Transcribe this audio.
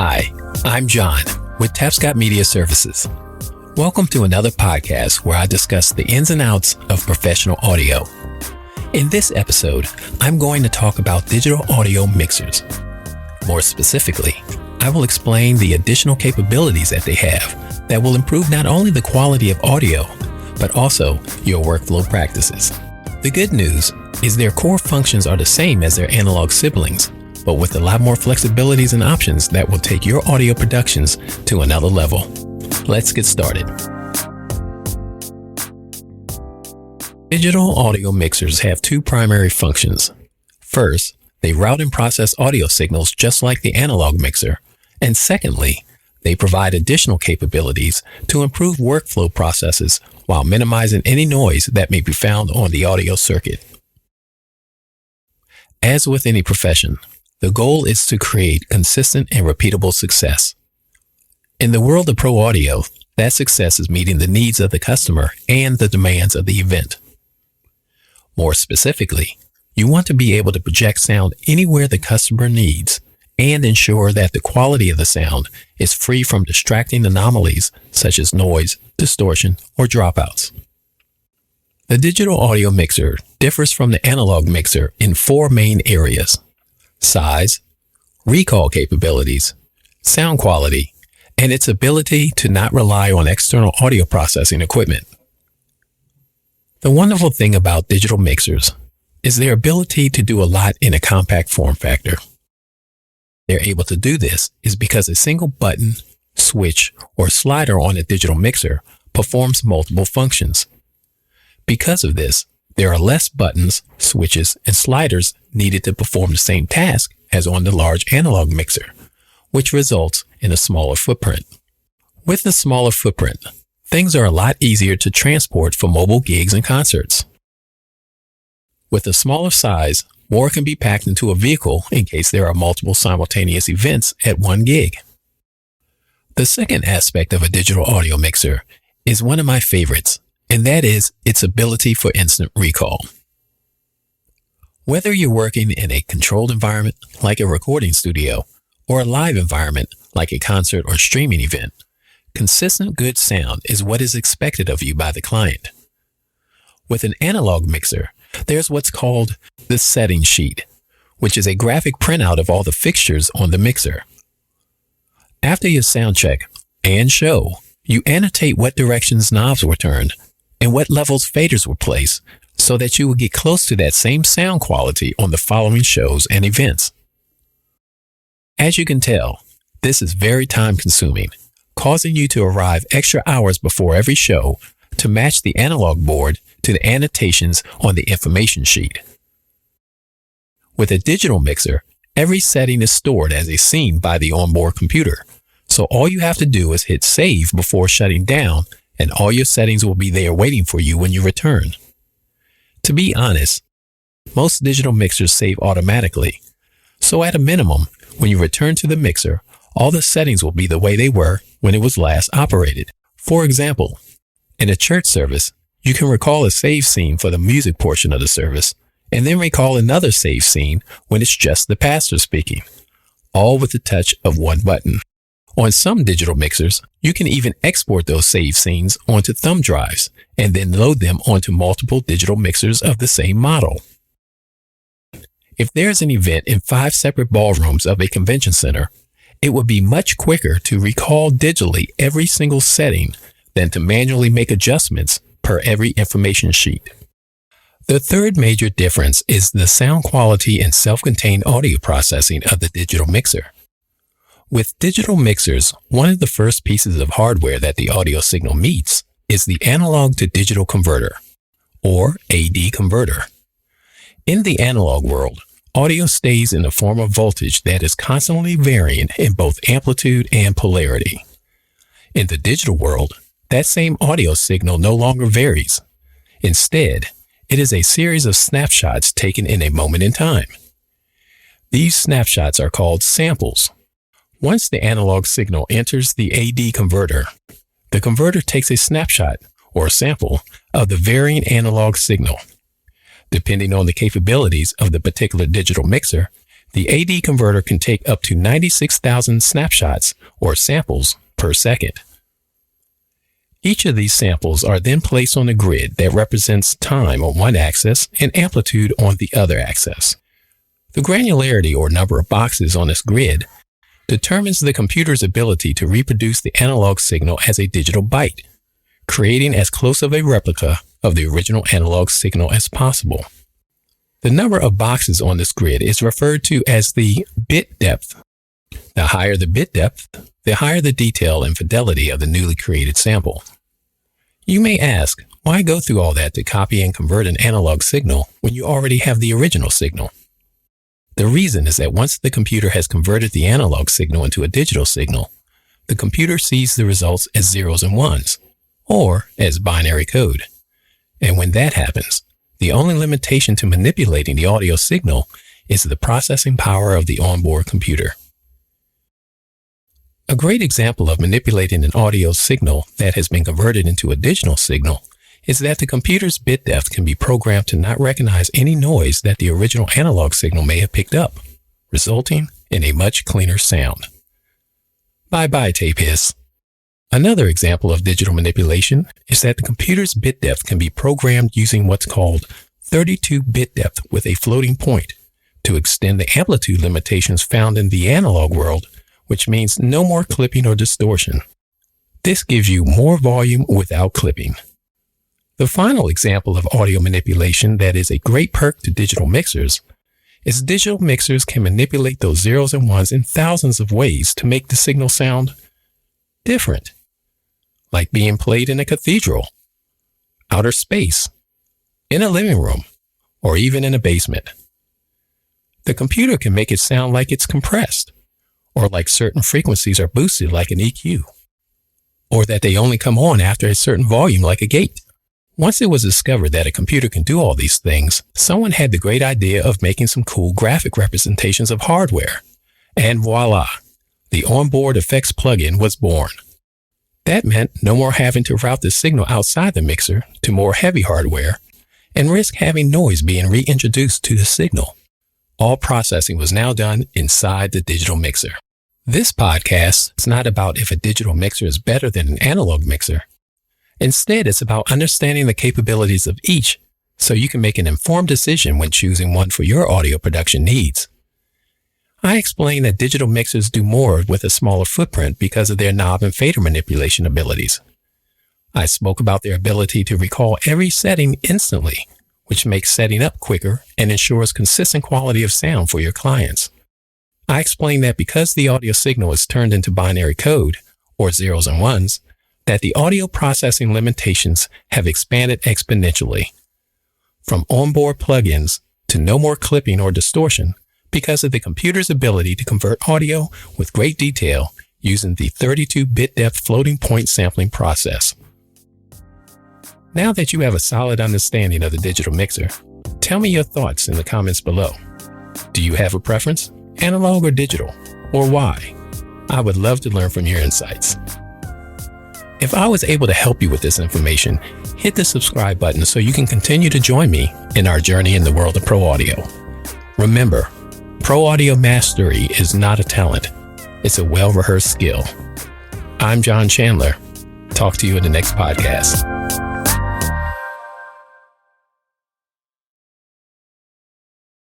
Hi, I'm John with Tapscott Media Services. Welcome to another podcast where I discuss the ins and outs of professional audio. In this episode, I'm going to talk about digital audio mixers. More specifically, I will explain the additional capabilities that they have that will improve not only the quality of audio, but also your workflow practices. The good news is their core functions are the same as their analog siblings, but with a lot more flexibilities and options that will take your audio productions to another level. Let's get started. Digital audio mixers have two primary functions. First, they route and process audio signals just like the analog mixer. And secondly, they provide additional capabilities to improve workflow processes while minimizing any noise that may be found on the audio circuit. As with any profession, the goal is to create consistent and repeatable success. In the world of pro audio, that success is meeting the needs of the customer and the demands of the event. More specifically, you want to be able to project sound anywhere the customer needs and ensure that the quality of the sound is free from distracting anomalies such as noise, distortion, or dropouts. The digital audio mixer differs from the analog mixer in four main areas: size, recall capabilities, sound quality, and its ability to not rely on external audio processing equipment. The wonderful thing about digital mixers is their ability to do a lot in a compact form factor. They're able to do this is because a single button, switch, or slider on a digital mixer performs multiple functions. Because of this, there are less buttons, switches, and sliders needed to perform the same task as on the large analog mixer, which results in a smaller footprint. With a smaller footprint, things are a lot easier to transport for mobile gigs and concerts. With a smaller size, more can be packed into a vehicle in case there are multiple simultaneous events at one gig. The second aspect of a digital audio mixer is one of my favorites, and that is its ability for instant recall. Whether you're working in a controlled environment like a recording studio or a live environment like a concert or streaming event, consistent good sound is what is expected of you by the client. With an analog mixer, there's what's called the setting sheet, which is a graphic printout of all the fixtures on the mixer. After your sound check and show, you annotate what directions knobs were turned and what levels faders were placed so that you will get close to that same sound quality on the following shows and events. As you can tell, this is very time consuming, causing you to arrive extra hours before every show to match the analog board to the annotations on the information sheet. With a digital mixer, every setting is stored as a scene by the onboard computer, so all you have to do is hit save before shutting down and all your settings will be there waiting for you when you return. To be honest, most digital mixers save automatically, so at a minimum, when you return to the mixer, all the settings will be the way they were when it was last operated. For example, in a church service, you can recall a save scene for the music portion of the service, and then recall another save scene when it's just the pastor speaking, all with the touch of one button. On some digital mixers, you can even export those save scenes onto thumb drives and then load them onto multiple digital mixers of the same model. If there's an event in 5 separate ballrooms of a convention center, it would be much quicker to recall digitally every single setting than to manually make adjustments per every information sheet. The third major difference is the sound quality and self-contained audio processing of the digital mixer. With digital mixers, one of the first pieces of hardware that the audio signal meets is the analog to digital converter, or AD converter. In the analog world, audio stays in the form of voltage that is constantly varying in both amplitude and polarity. In the digital world, that same audio signal no longer varies. Instead, it is a series of snapshots taken in a moment in time. These snapshots are called samples. Once the analog signal enters the AD converter, the converter takes a snapshot, or sample, of the varying analog signal. Depending on the capabilities of the particular digital mixer, The AD converter can take up to 96,000 snapshots or samples per second. Each of these samples are then placed on a grid that represents time on one axis and amplitude on the other axis. The granularity or number of boxes on this grid determines the computer's ability to reproduce the analog signal as a digital byte, creating as close of a replica of the original analog signal as possible. The number of boxes on this grid is referred to as the bit depth. The higher the bit depth, the higher the detail and fidelity of the newly created sample. You may ask, why go through all that to copy and convert an analog signal when you already have the original signal? The reason is that once the computer has converted the analog signal into a digital signal, the computer sees the results as zeros and ones, or as binary code. And when that happens, the only limitation to manipulating the audio signal is the processing power of the onboard computer. A great example of manipulating an audio signal that has been converted into a digital signal is that the computer's bit depth can be programmed to not recognize any noise that the original analog signal may have picked up, resulting in a much cleaner sound. Bye-bye, tape hiss. Another example of digital manipulation is that the computer's bit depth can be programmed using what's called 32-bit depth with a floating point to extend the amplitude limitations found in the analog world, which means no more clipping or distortion. This gives you more volume without clipping. The final example of audio manipulation that is a great perk to digital mixers is digital mixers can manipulate those zeros and ones in thousands of ways to make the signal sound different, like being played in a cathedral, outer space, in a living room, or even in a basement. The computer can make it sound like it's compressed, or like certain frequencies are boosted like an EQ, or that they only come on after a certain volume like a gate. Once it was discovered that a computer can do all these things, someone had the great idea of making some cool graphic representations of hardware. And voila, the onboard effects plugin was born. That meant no more having to route the signal outside the mixer to more heavy hardware and risk having noise being reintroduced to the signal. All processing was now done inside the digital mixer. This podcast is not about if a digital mixer is better than an analog mixer. Instead, it's about understanding the capabilities of each so you can make an informed decision when choosing one for your audio production needs. I explain that digital mixers do more with a smaller footprint because of their knob and fader manipulation abilities. I spoke about their ability to recall every setting instantly, which makes setting up quicker and ensures consistent quality of sound for your clients. I explained that because the audio signal is turned into binary code, or zeros and ones, that the audio processing limitations have expanded exponentially. From onboard plugins to no more clipping or distortion because of the computer's ability to convert audio with great detail using the 32-bit depth floating point sampling process. Now that you have a solid understanding of the digital mixer, tell me your thoughts in the comments below. Do you have a preference, analog or digital, or why? I would love to learn from your insights. If I was able to help you with this information, hit the subscribe button so you can continue to join me in our journey in the world of pro audio. Remember, pro audio mastery is not a talent. It's a well-rehearsed skill. I'm John Chandler. Talk to you in the next podcast.